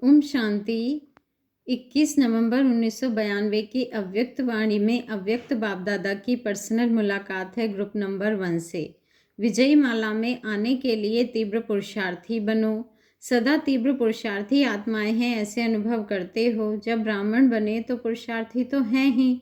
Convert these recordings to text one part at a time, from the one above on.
ओम शांति। 21 नवंबर 1992 की अव्यक्त वाणी में अव्यक्त बाप दादा की पर्सनल मुलाकात है ग्रुप नंबर 1 से। विजयी माला में आने के लिए तीव्र पुरुषार्थी बनो। सदा तीव्र पुरुषार्थी आत्माएं हैं, ऐसे अनुभव करते हो। जब ब्राह्मण बने तो पुरुषार्थी तो हैं ही,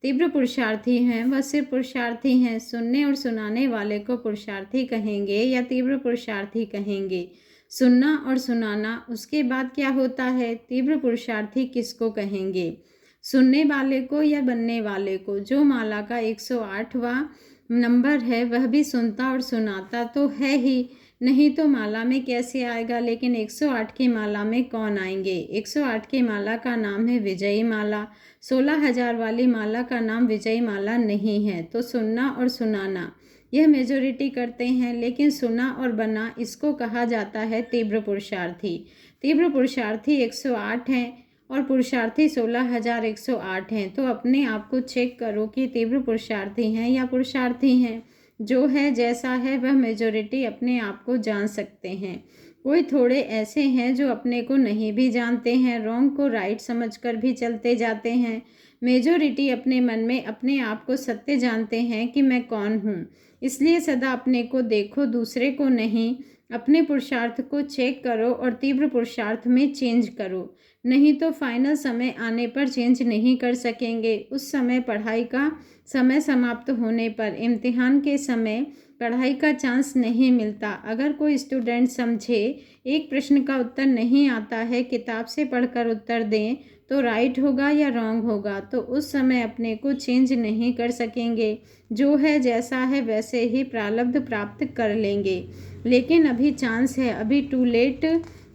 तीव्र पुरुषार्थी हैं। वह सिर्फ पुरुषार्थी हैं। सुनने और सुनाने वाले को पुरुषार्थी कहेंगे या तीव्र पुरुषार्थी कहेंगे? सुनना और सुनाना, उसके बाद क्या होता है? तीव्र पुरुषार्थी किसको कहेंगे? सुनने वाले को या बनने वाले को? जो माला का 108वां नंबर है वह भी सुनता और सुनाता तो है ही, नहीं तो माला में कैसे आएगा? लेकिन 108 की माला में कौन आएंगे? 108 की माला का नाम है विजयी माला। 16,000 वाली माला का नाम विजयी माला नहीं है। तो सुनना और सुनाना यह मेजोरिटी करते हैं, लेकिन सुना और बना इसको कहा जाता है तीव्र पुरुषार्थी। तीव्र पुरुषार्थी 108 हैं और पुरुषार्थी 16,108 हैं। तो अपने आप को चेक करो कि तीव्र पुरुषार्थी हैं या पुरुषार्थी हैं। जो है जैसा है वह मेजोरिटी अपने आप को जान सकते हैं। कोई थोड़े ऐसे हैं जो अपने को नहीं भी जानते हैं, रॉन्ग को राइट समझकर भी चलते जाते हैं। मेजोरिटी अपने मन में अपने आप को सत्य जानते हैं कि मैं कौन हूँ। इसलिए सदा अपने को देखो, दूसरे को नहीं। अपने पुरुषार्थ को चेक करो और तीव्र पुरुषार्थ में चेंज करो, नहीं तो फाइनल समय आने पर चेंज नहीं कर सकेंगे। उस समय पढ़ाई का समय समाप्त होने पर इम्तिहान के समय पढ़ाई का चांस नहीं मिलता। अगर कोई स्टूडेंट समझे एक प्रश्न का उत्तर नहीं आता है, किताब से पढ़कर उत्तर दें तो राइट होगा या रॉन्ग होगा, तो उस समय अपने को चेंज नहीं कर सकेंगे। जो है जैसा है वैसे ही प्रारब्ध प्राप्त कर लेंगे। लेकिन अभी चांस है, अभी टू लेट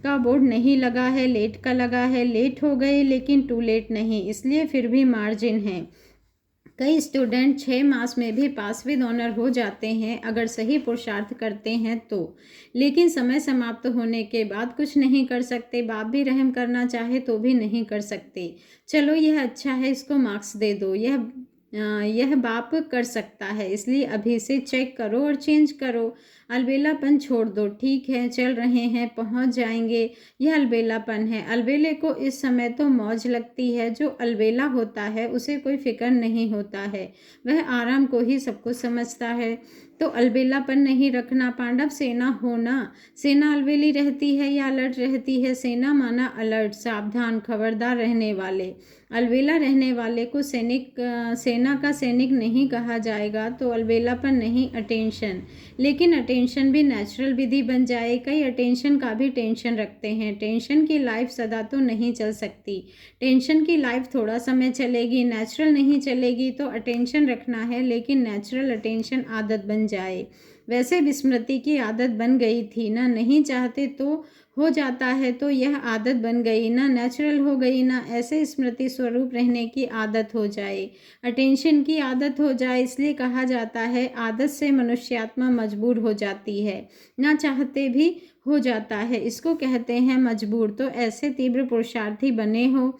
का बोर्ड नहीं लगा है, लेट का लगा है। लेट हो गए लेकिन टू लेट नहीं, इसलिए फिर भी मार्जिन है। कई स्टूडेंट 6 मास में भी पास विद ऑनर हो जाते हैं अगर सही पुरुषार्थ करते हैं तो, लेकिन समय समाप्त होने के बाद कुछ नहीं कर सकते। बाप भी रहम करना चाहे तो भी नहीं कर सकते। चलो यह अच्छा है, इसको मार्क्स दे दो, यह बाप कर सकता है। इसलिए अभी से चेक करो और चेंज करो। अलबेलापन छोड़ दो। ठीक है, चल रहे हैं, पहुंच जाएंगे, यह अलबेलापन है। अलबेले को इस समय तो मौज लगती है। जो अलबेला होता है उसे कोई फिक्र नहीं होता है, वह आराम को ही सब कुछ समझता है। तो अलबेलापन नहीं रखना। पांडव सेना होना, सेना अलबेली रहती है या अलर्ट रहती है? सेना माना अलर्ट, सावधान, खबरदार रहने वाले। अलबेला रहने वाले को सेना का सैनिक नहीं कहा जाएगा। तो अलबेलापन नहीं, अटेंशन। लेकिन अटेंशन भी नेचुरल विधि बन जाए। कई अटेंशन का भी टेंशन रखते हैं। टेंशन की लाइफ सदा तो नहीं चल सकती। टेंशन की लाइफ थोड़ा समय चलेगी, नेचुरल नहीं चलेगी। तो अटेंशन रखना है, लेकिन नेचुरल अटेंशन आदत बन जाए। वैसे विस्मृति की आदत बन गई थी ना, नहीं चाहते तो हो जाता है, तो यह आदत बन गई ना, नेचुरल हो गई ना। ऐसे स्मृति स्वरूप रहने की आदत हो जाए, अटेंशन की आदत हो जाए। इसलिए कहा जाता है आदत से मनुष्यात्मा मजबूर हो जाती है, ना चाहते भी हो जाता है, इसको कहते हैं मजबूर। तो ऐसे तीव्र पुरुषार्थी बने हो।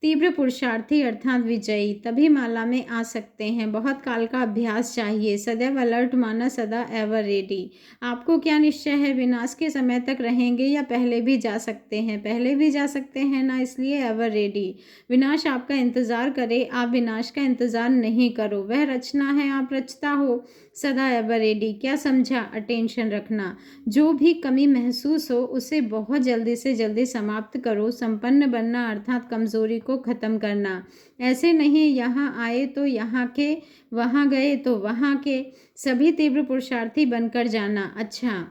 तीव्र पुरुषार्थी अर्थात विजयी तभी माला में आ सकते हैं। बहुत काल का अभ्यास चाहिए। सदैव अलर्ट माना, सदा एवर रेडी। आपको क्या निश्चय है, विनाश के समय तक रहेंगे या पहले भी जा सकते हैं? पहले भी जा सकते हैं ना, इसलिए एवर रेडी। विनाश आपका इंतजार करे, आप विनाश का इंतजार नहीं करो। वह रचना है, आप रचता हो। सदा एवर रेडी क्या समझा? अटेंशन रखना। जो भी कमी महसूस हो उसे बहुत जल्दी से जल्दी समाप्त करो। संपन्न बनना अर्थात कमजोरी को खत्म करना। ऐसे नहीं यहाँ आए तो यहाँ के, वहाँ गए तो वहाँ के, सभी तीव्र पुरुषार्थी बनकर जाना। अच्छा,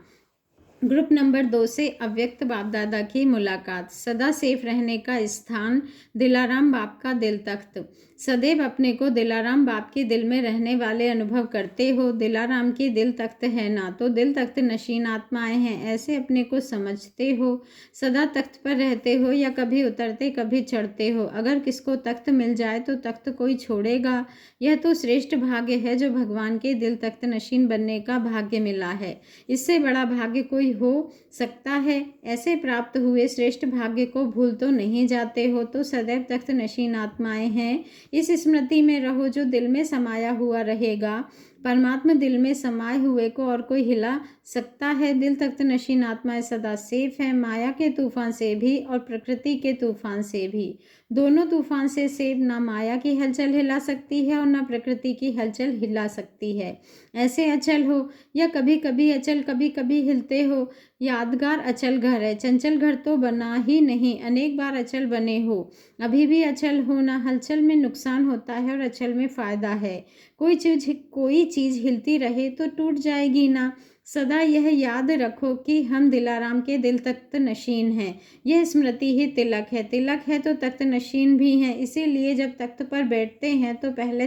ग्रुप नंबर 2 से अव्यक्त बाप दादा की मुलाकात। सदा सेफ रहने का स्थान दिलाराम बाप का दिल तख्त। सदैव अपने को दिलाराम बाप के दिल में रहने वाले अनुभव करते हो। दिलाराम की दिल तख्त है ना, तो दिल तख्त नशीन आत्माएं हैं, ऐसे अपने को समझते हो। सदा तख्त पर रहते हो या कभी उतरते कभी चढ़ते हो। अगर किसको तख्त मिल जाए तो तख्त कोई छोड़ेगा? यह तो श्रेष्ठ भाग्य है जो भगवान के दिल तख्त नशीन बनने का भाग्य मिला है। इससे बड़ा भाग्य कोई हो सकता है? ऐसे प्राप्त हुए श्रेष्ठ भाग्य को भूल तो नहीं जाते हो? तो सदैव तख्त नशीन आत्माएं हैं, इस स्मृति में रहो। जो दिल में समाया हुआ रहेगा, परमात्मा दिल में समाये हुए को और कोई हिला सकता है। दिल तख्त नशीन आत्माएं सदा सेफ है, माया के तूफान से भी और प्रकृति के तूफान से भी। दोनों तूफान से सेफ ना माया की हलचल हिला सकती है और ना प्रकृति की हलचल हिला सकती है। ऐसे अचल हो या कभी कभी अचल कभी कभी हिलते हो, यादगार अचल घर है। चंचल घर तो बना ही नहीं, अनेक बार अचल बने हो। अभी भी अचल हो ना, हलचल में नुकसान होता है और अचल में फ़ायदा है। कोई चीज़ हिलती रहे तो टूट जाएगी ना। सदा यह याद रखो कि हम दिलाराम के दिल तख्त नशीन हैं। यह स्मृति ही तिलक है। तिलक है तो तख्त नशीन भी हैं। इसीलिए जब तख्त पर बैठते हैं तो पहले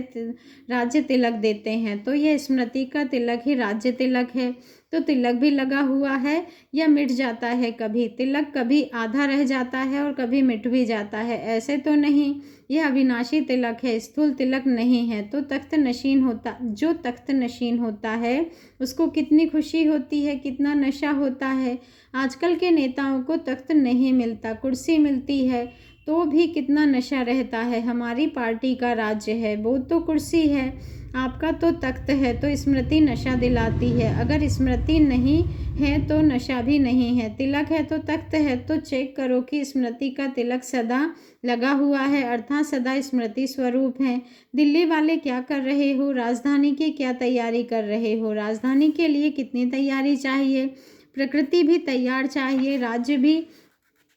राज्य तिलक देते हैं। तो यह स्मृति का तिलक ही राज्य तिलक है। तो तिलक भी लगा हुआ है या मिट जाता है कभी। तिलक कभी आधा रह जाता है और कभी मिट भी जाता है, ऐसे तो नहीं। यह अविनाशी तिलक है, स्थूल तिलक नहीं है। तो तख्त नशीन होता है उसको कितनी खुशी होती है, कितना नशा होता है। आजकल के नेताओं को तख्त नहीं मिलता, कुर्सी मिलती है तो भी कितना नशा रहता है। हमारी पार्टी का राज्य है, वो तो कुर्सी है, आपका तो तख्त है। तो स्मृति नशा दिलाती है, अगर स्मृति नहीं है तो नशा भी नहीं है। तिलक है तो तख्त है, तो चेक करो कि स्मृति का तिलक सदा लगा हुआ है, अर्थात सदा स्मृति स्वरूप है। दिल्ली वाले क्या कर रहे हो? राजधानी की क्या तैयारी कर रहे हो? राजधानी के लिए कितनी तैयारी चाहिए? प्रकृति भी तैयार चाहिए, राज्य भी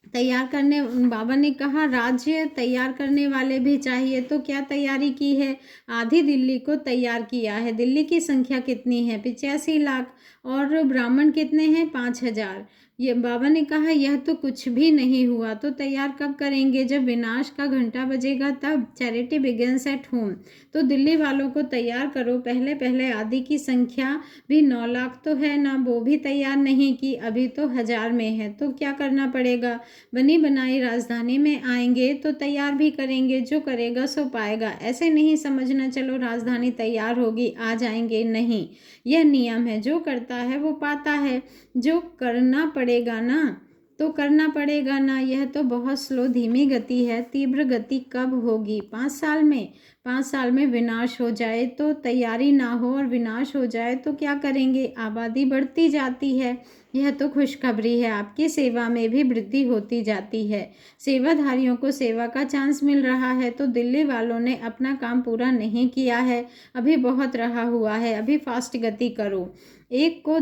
तैयार करने, बाबा ने कहा राज्य तैयार करने वाले भी चाहिए। तो क्या तैयारी की है? आधी दिल्ली को तैयार किया है। दिल्ली की संख्या कितनी है? 85 लाख। और ब्राह्मण कितने हैं? 5,000। ये बाबा ने कहा यह तो कुछ भी नहीं हुआ। तो तैयार कब करेंगे? जब विनाश का घंटा बजेगा तब। Charity begins at home. तो दिल्ली वालों को तैयार करो। पहले पहले आधी की संख्या भी 9 लाख तो है ना, वो भी तैयार नहीं की, अभी तो 1000 में है। तो क्या करना पड़ेगा? बनी बनाई राजधानी में आएंगे तो तैयार भी करेंगे, जो करेगा सो पाएगा। ऐसे नहीं समझना चलो राजधानी तैयार होगी आ जाएंगे, नहीं। यह नियम है, जो करता है वो पाता है। जो करना पड़ेगा ना, तो करना पड़ेगा ना। यह तो बहुत स्लो धीमी गति है, तीव्र गति कब होगी? 5 साल में। 5 साल में विनाश हो जाए तो तैयारी ना हो, और विनाश हो जाए तो क्या करेंगे? आबादी बढ़ती जाती है। यह तो खुशखबरी है, आपकी सेवा में भी वृद्धि होती जाती है। सेवाधारियों को सेवा का चांस मिल रहा है। तो दिल्ली वालों ने अपना काम पूरा नहीं किया है, अभी बहुत रहा हुआ है, अभी फास्ट गति करो। एक को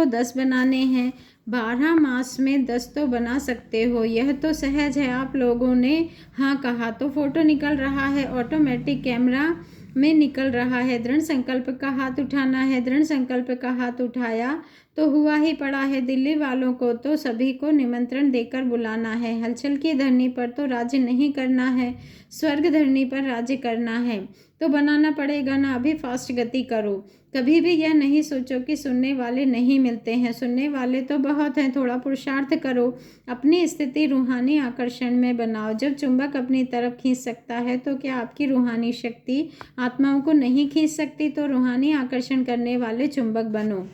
10 बनाने हैं, 12 मास में 10 तो बना सकते हो। यह तो सहज है, आप लोगों ने हाँ कहा तो फोटो निकल रहा है, ऑटोमेटिक कैमरा में निकल रहा है। दृढ़ संकल्प का हाथ उठाना है, दृढ़ संकल्प का हाथ उठाया तो हुआ ही पड़ा है। दिल्ली वालों को तो सभी को निमंत्रण देकर बुलाना है। हलचल की धरनी पर तो राज्य नहीं करना है, स्वर्ग धरनी पर राज्य करना है। तो बनाना पड़ेगा ना, अभी फास्ट गति करो। कभी भी यह नहीं सोचो कि सुनने वाले नहीं मिलते हैं, सुनने वाले तो बहुत हैं। थोड़ा पुरुषार्थ करो, अपनी स्थिति रूहानी आकर्षण में बनाओ। जब चुंबक अपनी तरफ खींच सकता है तो क्या आपकी रूहानी शक्ति आत्माओं को नहीं खींच सकती? तो रूहानी आकर्षण करने वाले चुंबक बनो।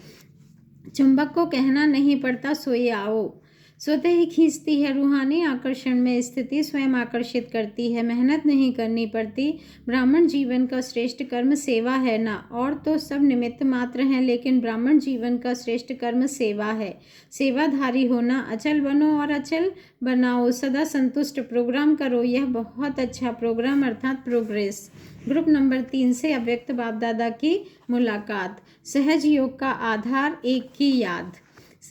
चुंबक को कहना नहीं पड़ता सोए आओ, स्वतः ही खींचती है। रूहानी आकर्षण में स्थिति स्वयं आकर्षित करती है, मेहनत नहीं करनी पड़ती। ब्राह्मण जीवन का श्रेष्ठ कर्म सेवा है ना, और तो सब निमित्त मात्र हैं, लेकिन ब्राह्मण जीवन का श्रेष्ठ कर्म सेवा है। सेवाधारी होना, अचल बनो और अचल बनाओ, सदा संतुष्ट प्रोग्राम करो। यह बहुत अच्छा प्रोग्राम अर्थात प्रोग्रेस। ग्रुप नंबर 3 से अव्यक्त बाप दादा की मुलाकात। सहज योग का आधार, एक की याद।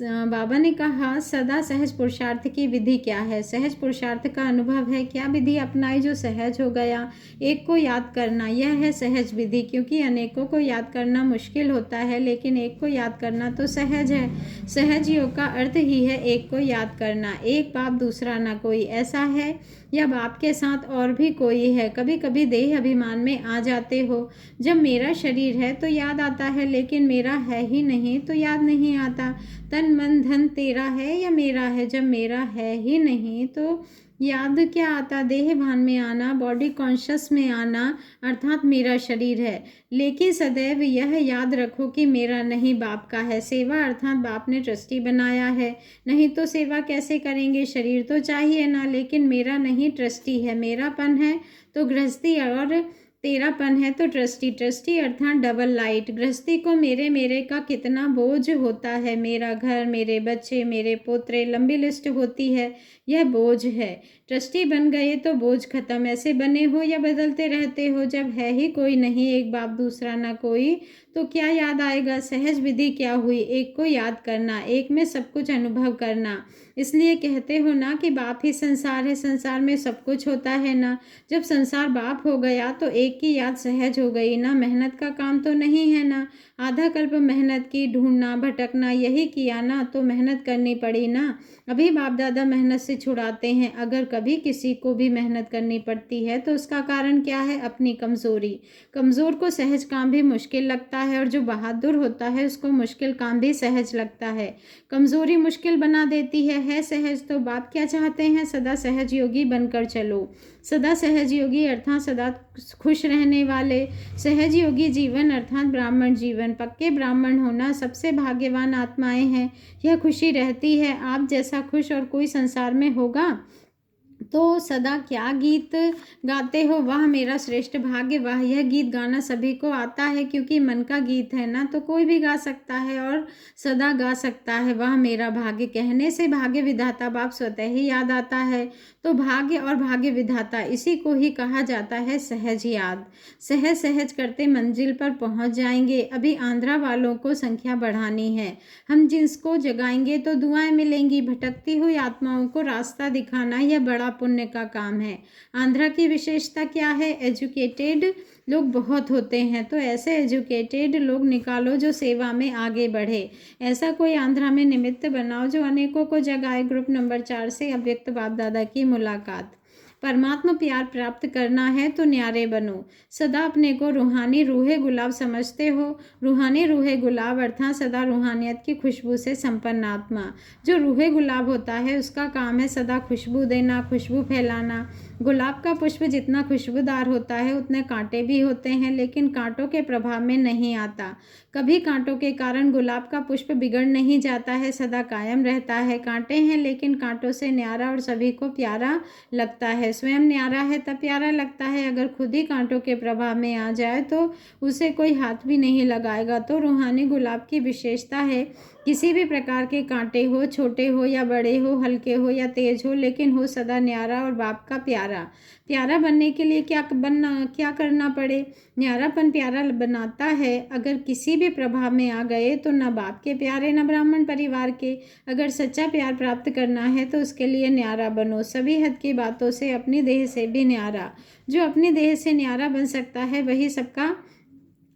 बाबा ने कहा सदा सहज पुरुषार्थ की विधि क्या है? सहज पुरुषार्थ का अनुभव है, क्या विधि अपनाई जो सहज हो गया? एक को याद करना, यह है सहज विधि, क्योंकि अनेकों को याद करना मुश्किल होता है, लेकिन एक को याद करना तो सहज है। सहज योग का अर्थ ही है एक को याद करना। एक बाप दूसरा ना कोई, ऐसा है? या बाप के साथ और भी कोई है? कभी कभी देह अभिमान में आ जाते हो, जब मेरा शरीर है तो याद आता है, लेकिन मेरा है ही नहीं तो याद नहीं आता। तन मन धन तेरा है या मेरा है? जब मेरा है ही नहीं तो याद क्या आता? देह भान में आना, बॉडी कॉन्शियस में आना, अर्थात मेरा शरीर है। लेकिन सदैव यह याद रखो कि मेरा नहीं, बाप का है। सेवा अर्थात बाप ने ट्रस्टी बनाया है, नहीं तो सेवा कैसे करेंगे? शरीर तो चाहिए ना, लेकिन मेरा नहीं, ट्रस्टी है, मेरापन है। तो गृहस्थी और तेरापन है तो ट्रस्टी, ट्रस्टी अर्थात डबल लाइट। गृहस्थी को मेरे मेरे का कितना बोझ होता है, मेरा घर, मेरे बच्चे, मेरे पोतरे, लंबी लिस्ट होती है, यह बोझ है। ट्रस्टी बन गए तो बोझ खत्म। ऐसे बने हो या बदलते रहते हो, जब है ही कोई नहीं, एक बाप दूसरा ना कोई, तो क्या याद आएगा। सहज विधि क्या हुई, एक को याद करना, एक में सब कुछ अनुभव करना। इसलिए कहते हो ना कि बाप ही संसार है, संसार में सब कुछ होता है ना। जब संसार बाप हो गया तो एक की याद सहज हो गई ना। मेहनत का काम तो नहीं है ना, आधा कल्प मेहनत की, ढूंढना भटकना यही किया ना, तो मेहनत करनी पड़ी ना। अभी बाप दादा मेहनत से छुड़ाते हैं। अगर कभी किसी को भी मेहनत करनी पड़ती है तो उसका कारण क्या है, अपनी कमज़ोरी। कमज़ोर को सहज काम भी मुश्किल लगता है, और जो बहादुर होता है उसको मुश्किल काम भी सहज लगता है। कमज़ोरी मुश्किल बना देती है सहज। तो बाप क्या चाहते हैं, सदा सहज योगी बनकर चलो। सदा सहज योगी अर्थात सदा खुश रहने वाले। सहज योगी जीवन अर्थात ब्राह्मण जीवन। पक्के ब्राह्मण होना सबसे भाग्यवान आत्माएं हैं। यह खुशी रहती है, आप जैसा खुश और कोई संसार में होगा। तो सदा क्या गीत गाते हो, वाह मेरा श्रेष्ठ भाग्य वाह। यह गीत गाना सभी को आता है, क्योंकि मन का गीत है ना, तो कोई भी गा सकता है और सदा गा सकता है। वाह मेरा भाग्य कहने से भाग्य विधाता बाप स्वतः ही याद आता है। तो भाग्य और भाग्य विधाता इसी को ही कहा जाता है सहज याद। सहज सहज करते मंजिल पर पहुंच जाएंगे। अभी आंध्रा वालों को संख्या बढ़ानी है। हम जिसको जगाएंगे तो दुआएं मिलेंगी। भटकती हुई आत्माओं को रास्ता दिखाना यह बड़ा पुण्य का काम है। आंध्रा की विशेषता क्या है, एजुकेटेड लोग बहुत होते हैं। तो ऐसे एजुकेटेड लोग निकालो जो सेवा में आगे बढ़े। ऐसा कोई आंध्रा में निमित्त बनाओ जो अनेकों को जगाए। ग्रुप नंबर 4 से अव्यक्त बाप दादा की मुलाकात। परमात्मा प्यार प्राप्त करना है तो न्यारे बनो। सदा अपने को रूहानी रूहे गुलाब समझते हो। रूहानी रूहे गुलाब अर्थात सदा रूहानियत की खुशबू से संपन्न आत्मा। जो रूहे गुलाब होता है उसका काम है सदा खुशबू देना, खुशबू फैलाना। गुलाब का पुष्प जितना खुशबूदार होता है उतने कांटे भी होते हैं, लेकिन कांटों के प्रभाव में नहीं आता। कभी कांटों के कारण गुलाब का पुष्प बिगड़ नहीं जाता है, सदा कायम रहता है। कांटे हैं लेकिन कांटों से न्यारा और सभी को प्यारा लगता है। स्वयं न्यारा है तब प्यारा लगता है। अगर खुद ही कांटों के प्रभाव में आ जाए तो उसे कोई हाथ भी नहीं लगाएगा। तो रूहानी गुलाब की विशेषता है, किसी भी प्रकार के कांटे हो, छोटे हो या बड़े हो, हल्के हो या तेज हो, लेकिन हो सदा न्यारा और बाप का प्यारा। प्यारा बनने के लिए क्या करना पड़े, न्यारापन प्यारा बनाता है। अगर किसी भी प्रभाव में आ गए तो न बाप के प्यारे न ब्राह्मण परिवार के। अगर सच्चा प्यार प्राप्त करना है तो उसके लिए न्यारा बनो, सभी हद की बातों से, अपनी देह से भी न्यारा। जो अपनी देह से न्यारा बन सकता है वही सबका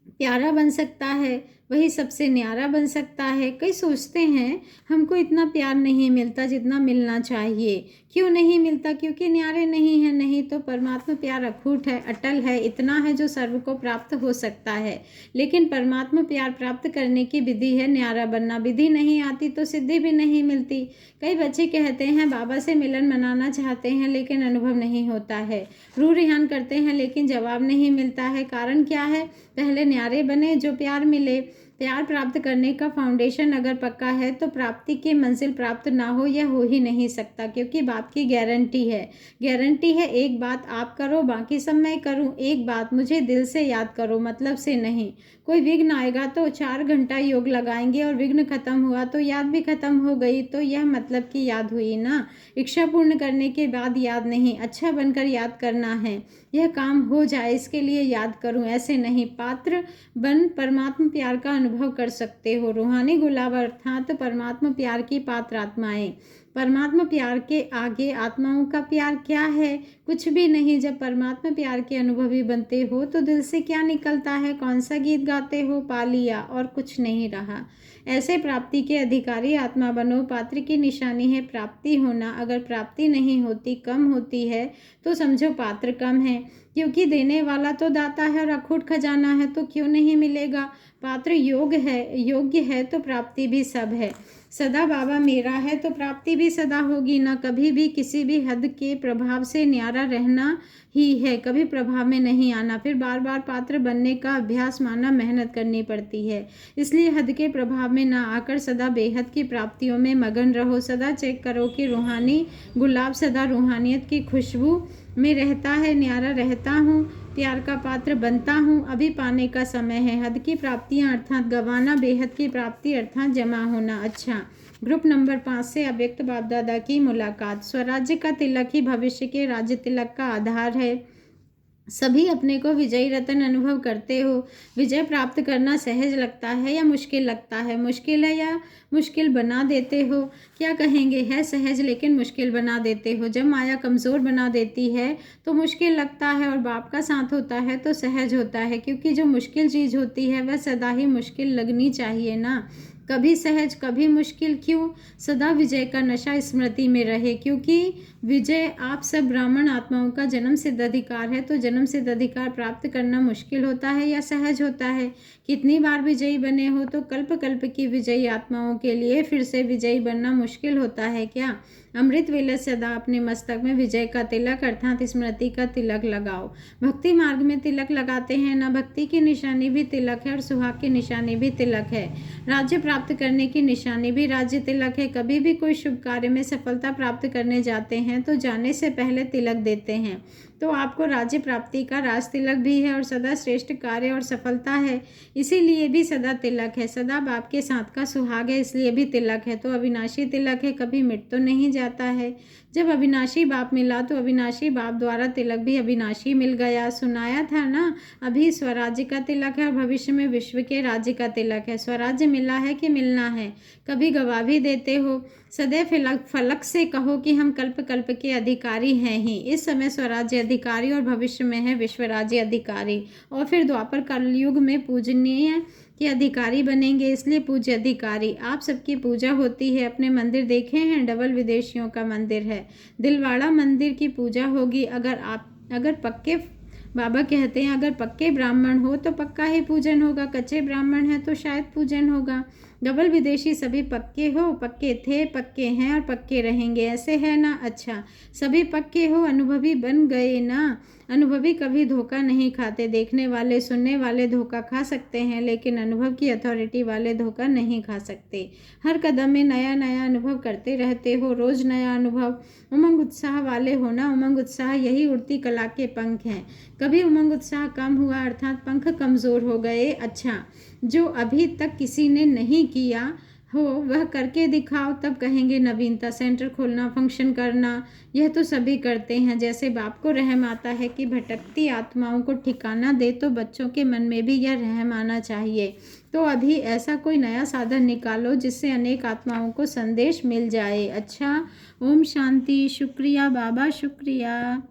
प्यारा बन सकता है, वही सबसे न्यारा बन सकता है। कई सोचते हैं हमको इतना प्यार नहीं मिलता जितना मिलना चाहिए। क्यों नहीं मिलता, क्योंकि न्यारे नहीं है। नहीं तो परमात्मा प्यार अखूट है, अटल है, इतना है जो सर्व को प्राप्त हो सकता है। लेकिन परमात्मा प्यार प्राप्त करने की विधि है न्यारा बनना। विधि नहीं आती तो सिद्धि भी नहीं मिलती। कई बच्चे कहते हैं बाबा से मिलन मनाना चाहते हैं लेकिन अनुभव नहीं होता है। रूह रिहान करते हैं लेकिन जवाब नहीं मिलता है। कारण क्या है, पहले न्यारे बने जो प्यार मिले। प्यार प्राप्त करने का फाउंडेशन अगर पक्का है तो प्राप्ति की मंजिल प्राप्त ना हो यह हो ही नहीं सकता, क्योंकि बाप की गारंटी है। गारंटी है एक बात आप करो बाकी सब मैं करूं, एक बात मुझे दिल से याद करो, मतलब से नहीं। कोई विघ्न आएगा तो 4 घंटा योग लगाएंगे और विघ्न खत्म हुआ तो याद भी खत्म हो गई, तो यह मतलब की याद हुई ना। इच्छा पूर्ण करने के बाद याद नहीं, अच्छा बनकर याद करना है। यह काम हो जाए इसके लिए याद करूं, ऐसे नहीं। पात्र बन परमात्मा प्यार का अनुभव कर सकते हो। रूहानी गुलाब अर्थात परमात्मा प्यार की पात्र आत्माएं। परमात्मा प्यार के आगे आत्माओं का प्यार क्या है, कुछ भी नहीं। जब परमात्मा प्यार के अनुभवी बनते हो तो दिल से क्या निकलता है, कौन सा गीत गाते हो, पा लिया और कुछ नहीं रहा। ऐसे प्राप्ति के अधिकारी आत्मा बनो। पात्र की निशानी है प्राप्ति होना। अगर प्राप्ति नहीं होती, कम होती है, तो समझो पात्र कम है, क्योंकि देने वाला तो दाता है और अखूट खजाना है, तो क्यों नहीं मिलेगा। पात्र योग्य है तो प्राप्ति भी सब है। सदा बाबा मेरा है तो प्राप्ति भी सदा होगी ना। कभी भी किसी भी हद के प्रभाव से न्यारा रहना ही है, कभी प्रभाव में नहीं आना। फिर बार बार पात्र बनने का अभ्यास माना मेहनत करनी पड़ती है। इसलिए हद के प्रभाव में ना आकर सदा बेहद की प्राप्तियों में मगन रहो। सदा चेक करो कि रूहानी गुलाब सदा रूहानियत की खुशबू में रहता है, न्यारा रहता हूँ, प्यार का पात्र बनता हूँ, अभी पाने का समय है। हद की प्राप्तियाँ अर्थात गंवाना, बेहद की प्राप्ति अर्थात जमा होना। अच्छा, ग्रुप नंबर 5 से अव्यक्त बाप दादा की मुलाकात। स्वराज्य का तिलक ही भविष्य के राज्य तिलक का आधार है। सभी अपने को विजयी रतन अनुभव करते हो। विजय प्राप्त करना सहज लगता है या मुश्किल लगता है? मुश्किल है या मुश्किल बना देते हो? क्या कहेंगे? है सहज लेकिन मुश्किल बना देते हो। जब माया कमज़ोर बना देती है तो मुश्किल लगता है, और बाप का साथ होता है तो सहज होता है, क्योंकि जो मुश्किल चीज़ होती है वह सदा ही मुश्किल लगनी चाहिए ना। कभी सहज कभी मुश्किल क्यों? सदा विजय का नशा स्मृति में रहे, क्योंकि विजय आप सब ब्राह्मण आत्माओं का जन्म सिद्ध अधिकार है। तो जन्म सिद्ध अधिकार प्राप्त करना मुश्किल होता है या सहज होता है? कितनी बार विजयी बने हो तो कल्प कल्प की विजयी आत्माओं के लिए फिर से विजयी बनना मुश्किल होता है क्या? अमृत वेले सदा अपने मस्तक में विजय का तिलक अर्थात स्मृति का तिलक लगाओ। भक्ति मार्ग में तिलक लगाते हैं ना, भक्ति की निशानी भी तिलक है और सुहाग की निशानी भी तिलक है। राज्य प्राप्त करने की निशानी भी राज्य तिलक है। कभी भी कोई शुभ कार्य में सफलता प्राप्त करने जाते हैं तो जाने से पहले तिलक देते हैं। तो आपको राज्य प्राप्ति का राज तिलक भी है और सदा श्रेष्ठ कार्य और सफलता है, इसीलिए भी सदा तिलक है। सदा बाप के साथ का सुहाग है, इसलिए भी तिलक है। तो अविनाशी तिलक है, कभी मिट तो नहीं जाता है। जब अविनाशी बाप मिला तो अविनाशी बाप द्वारा तिलक भी अविनाशी मिल गया। सुनाया था ना, अभी स्वराज्य का तिलक है और भविष्य में विश्व के राज्य का तिलक है। स्वराज्य मिला है कि मिलना है? कभी गवा भी देते हो। सदैव फलक से कहो कि हम कल्प कल्प के अधिकारी हैं ही। इस समय स्वराज्य अधिकारी और भविष्य में है विश्व राज्य अधिकारी, और फिर द्वापर कलयुग में पूजनीय के अधिकारी बनेंगे, इसलिए पूज्य अधिकारी। आप सबकी पूजा होती है। अपने मंदिर देखे हैं? डबल विदेशियों का मंदिर है, दिलवाड़ा मंदिर की पूजा होगी। अगर पक्के बाबा कहते हैं अगर पक्के ब्राह्मण हो तो पक्का ही पूजन होगा, कच्चे ब्राह्मण हैं तो शायद पूजन होगा। डबल विदेशी सभी पक्के हो, पक्के थे, पक्के हैं और पक्के रहेंगे, ऐसे है ना? अच्छा, सभी पक्के हो, अनुभवी बन गए ना। अनुभवी कभी धोखा नहीं खाते। देखने वाले सुनने वाले धोखा खा सकते हैं, लेकिन अनुभव की अथॉरिटी वाले धोखा नहीं खा सकते। हर कदम में नया नया अनुभव करते रहते हो, रोज नया अनुभव। उमंग उत्साह वाले हो ना। उमंग उत्साह यही उड़ती कला के पंख हैं। कभी उमंग उत्साह कम हुआ अर्थात पंख कमज़ोर हो गए? अच्छा, जो अभी तक किसी ने नहीं किया हो वह करके दिखाओ, तब कहेंगे नवीनता। सेंटर खोलना, फंक्शन करना, यह तो सभी करते हैं। जैसे बाप को रहम आता है कि भटकती आत्माओं को ठिकाना दे, तो बच्चों के मन में भी यह रहम आना चाहिए। तो अभी ऐसा कोई नया साधन निकालो जिससे अनेक आत्माओं को संदेश मिल जाए। अच्छा, ओम शांति। शुक्रिया बाबा, शुक्रिया।